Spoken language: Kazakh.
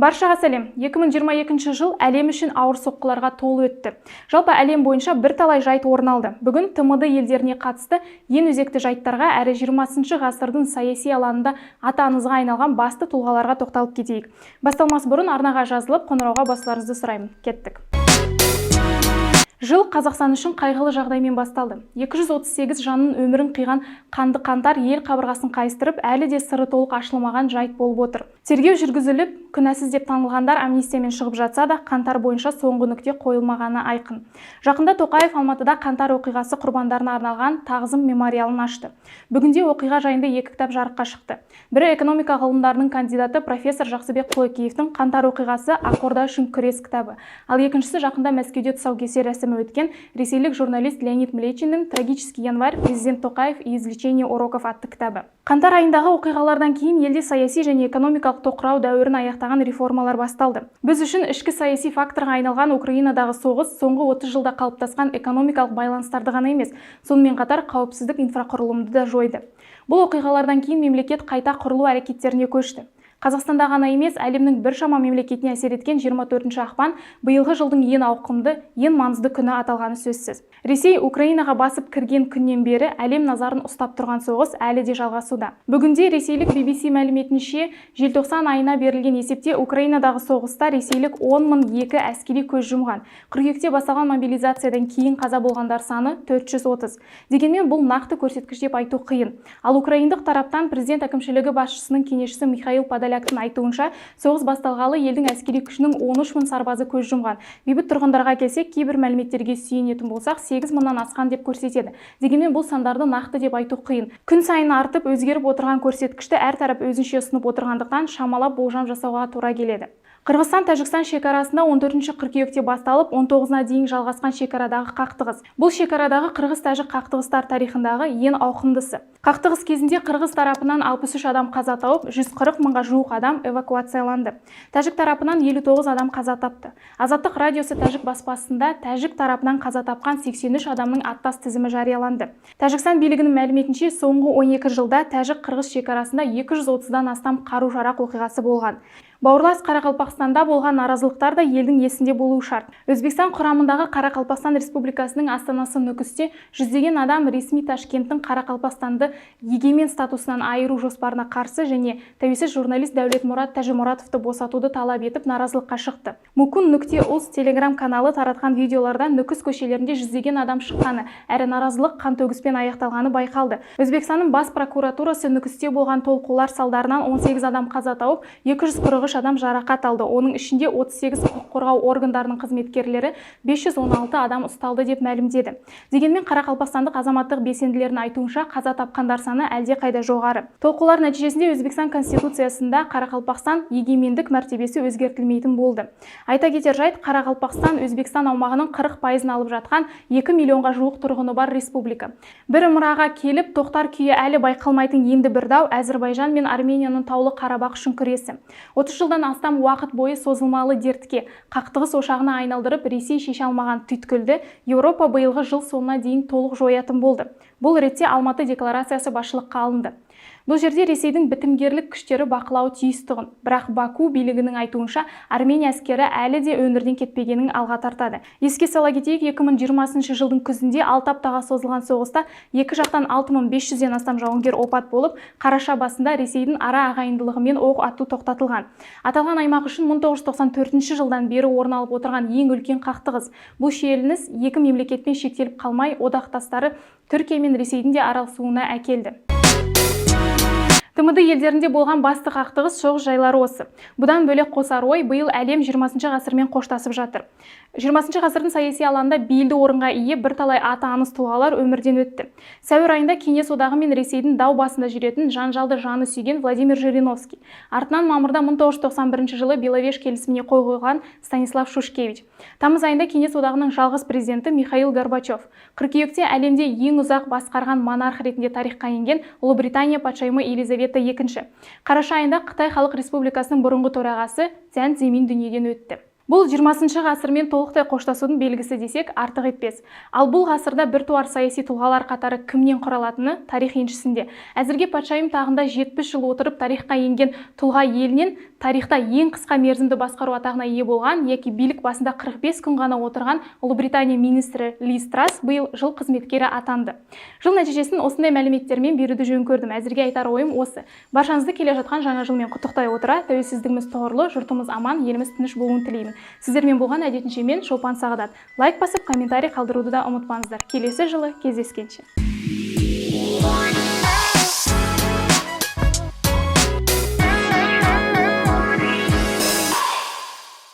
Баршаға сәлем. 2022 жыл әлем үшін ауыр соққыларға толы өтті. Жалпы әлем бойынша бірталай жайт орын алды. Бүгін ТМД елдеріне қатысты ең өзекті жайттарға әрі 20 ғасырдың саяси алаңында аты аңызға айналған басты тұлғаларға тоқталып кетейік. Басталмас бұрын арнаға жазылып, қоңырауға басуларыңызды сұраймын. Кеттік. Жыл Қазақстан үшін қайғылы жағдаймен басталды. 238 жанның өмірін қиған қанды қаңтар ел қабырғасын қайыстырып, әлі де сыры толық ашылмаған жайт болып отыр. Тергеу жүргізіліп, күнәсіз деп танылғандар амнистиямен шығып жатса да, қаңтар бойынша соңғы нүкте қойылмағаны айқын. Жақында Тоқаев Алматыда қаңтар оқиғасы құрбандарына арналған тағзым мемориалын ашты. Бүгінде оқиға жайында 2 кітап жарыққа шықты. Бірі экономика ғылымдарының кандидаты профессор Жақсыбек Қойкеевтің «Қаңтар оқиғасы Ақорда үшін күрес» кітабы. Ал екіншісі жақында Мәскеуде тұсаукесер рәсімі өткен ресейлік журналист Леонид Млечиннің «Трагический январь. Президент Тоқаев и извлечение уроков» атты кітабы. Қаңтар айындағы оқиғалардан кейін елде саяси және экономикалық тоқырау дәуірін аяқтаған реформалар басталды. Біз үшін ішкі саяси факторға айналған Украинадағы соғыс соңғы 30 жылда қалыптасқан экономикалық байланыстарды ғана емес, сонымен қатар қауіпсіздік инфрақұрылымды да жойды. Бұл оқиғалардан кейін мемлекет қайта құрылу әрекеттеріне көшті. Қазақстанда ғана емес, әлемнің біршама мемлекетіне әсер еткен 24 ақпан биылғы жылдың ең ауқымды, ең маңызды күні аталғаны сөзсіз. Ресей Украинаға басып кірген күннен бері әлем назарын ұстап тұрған соғыс әлі де жалғасуда. Бүгінде ресейлік BBC мәліметінше, желтоқсан айына берілген есепте Украинадағы соғыста ресейлік 10.002 әскери көз жұмған. Қыркүйекте басталған мобилизациядан кейін қаза болғандар саны 430. Дегенмен бұл нақты көрсеткіш деп айту қиын. Ал украиндық тараптан президент әкімшілігі басшысының кеңесшісі Михаил Подоляктың айтуынша, соғыс басталғалы елдің әскери күшінің 13.000 сарбазы көз жұмған. Бейбіт тұрғындарға келсек, кейбір мәліметтерге сүйенетін болсақ, 8.000-нан асқан деп көрсетеді. Дегенмен бұл сандарды нақты деп айту қиын. Күн сайын артып өзгеріп отырған көрсеткішті әр тарап өзінше ұсынып отырғандықтан шамалап болжам жасауға тура келеді. Қырғызстан-Тәжікстан шекарасында 14 қыркүйекте басталып, 19-на дейін жалғасқан шекарадағы қақтығыс. Бұл шекарадағы қырғыз-тәжік қақтығыстар тарихындағы ең ауқымдысы. Қақтығыс кезінде қырғыз тарапынан 63 адам қаза тауып, 140 мыңға жуық адам эвакуацияланды. Тәжік тарапынан 59 адам қаза тапты. Азаттық радиосы тәжік баспасында тәжік тарапынан қаза тапқан 83 адамның аттас тізімі жарияланды. Тәжікстан билігінің мәліметінше, соңғы 12 жылда тәжік-қырғыз шекарасында 230-дан астам қару-жарақ оқиғасы болған. Бауырлас Қарақалпақстанда болған наразылықтар да елдің есінде болуы шарт. Өзбекстан құрамындағы Қарақалпақстан Республикасының астанасы Нүкісте жүздеген адам ресми Ташкенттің Қарақалпақстанды егемен статусынан айыру жоспарына қарсы және тәуелсіз журналист Дәулетмұрат Тәжімұратовты босатуды талап етіп наразылыққа шықты. Мукун.uz телеграм каналы таратқан видеоларда Нүкіс көшелерінде жүздеген адам шыққаны, әрі наразылық қантөгіспен аяқталғаны байқалды. Өзбекстанның бас прокуратурасы Нүкісте болған толқулар салдарынан 18 адам қаза тауып, 243 адам жарақат алды. Оның ішінде 38 құқық қорғау органдарының қызметкерлері, 516 адам ұсталды деп мәлімдеді. Дегенмен Қарақалпақстандық азаматтық белсенділердің айтуынша қаза тапқандар саны әлде қайда жоғары. Толқулар нәтижесінде Өзбекстан конституциясында Қарақалпақстан егемендік мәртебесі өзгертілмейтін болды. Айта кетер жайт, Қарақалпақстан Өзбекстан аумағының 40% алып жатқан 2 миллионға жуық тұрғыны бар республика. Бір ымыраға келіп, тоқтар күйі әлі байқалмайтын енді бір дау Әзірбайжан мен Арменияның таулы Қарабақ үшін күресі. 30 жылдан астам уақыт бойы созылмалы дертке, қақтығыс ошағына айналдырып, Ресей шеше алмаған түйткілді Еуропа биылғы жыл соңына дейін толық жоятын болды. Бұл ретте Алматы декларациясы басшылыққа алынды. Бұл жерде Ресейдің бітімгерлік күштері бақылауы тиіс тұғын. Бірақ Баку билігінің айтуынша Армения әскері әлі де өңірден кетпегенін алға тартады. Еске сала кетейік, 2020 жылдың күзінде 6 аптаға созылған соғыста екі жақтан 6500-ден астам жауынгер опат болып, қараша басында Ресейдің ара ағайындылығымен оқ ату тоқтатылған. Аталған аймақ үшін 1994 жылдан бері орын алып отырған ең үлкен қақтығыс. Бұл шиеленіс екі мемлекетпен шектеліп қалмай, одақтастары Түркия мен Ресейдің де араласуына әкелді. ТМД елдерінде болған басты қақтығыс соғыс жайлары осы. Бұдан бөлек қосар ой, биыл әлем 20 ғасырмен қоштасып жатыр. 20 ғасырдың саяси алаңында бейілді орынға ие бірталай аты аңыз тұлғалар өмірден өтті. Сәуір айында Кеңес одағы мен Ресейдің дау басында жүретін жанжалды жаны сүйген Владимир Жириновский. Артынан мамырда 1991 жылы Беловеж келісіміне қол қойған Станислав Шушкевич. Тамыз айында Кеңес одағының жалғыз президенті Михаил Горбачев. Қыркүйекте әлемде ең ұзақ басқарған монарх ретінде тарихқа енген Ұлыбритания патшайымы Елизавета II. Қараша айында Қытай Халық Республикасының бұрынғы төрағасы Цзян Цзимин дүниеден өтті. Бұл 20 ғасырмен толықтай қоштасудың белгісі десек артық етпес. Ал бұл ғасырда біртуар саяси тұлғалар қатары кімнен құралатыны тарих еншісінде. Әзірге патшайым тағында 70 жыл отырып тарихқа енген тұлға елінен тарихта ең қысқа мерзімді басқару атағына ие болған, яки билік басында 45 күн ғана отырған Ұлыбритания министрі Лиз Трасс биыл жыл қызметкері атанды. Жыл нәтижесін осындай мәліметтермен беруді жөн көрдім. Әзірге айтар ойым осы. Баршаңызды келе жатқан жаңа жылмен құттықтай отыра, тәуелсіздігіміз тұғырлы, жұртымыз аман, еліміз тыныш болуын тілеймін. Сіздермен болған әдетінше мен Шолпан Сағадат. Лайк басып, комментарий қалдыруды да ұмытпаңыздар. Келесі жылы кездескенше.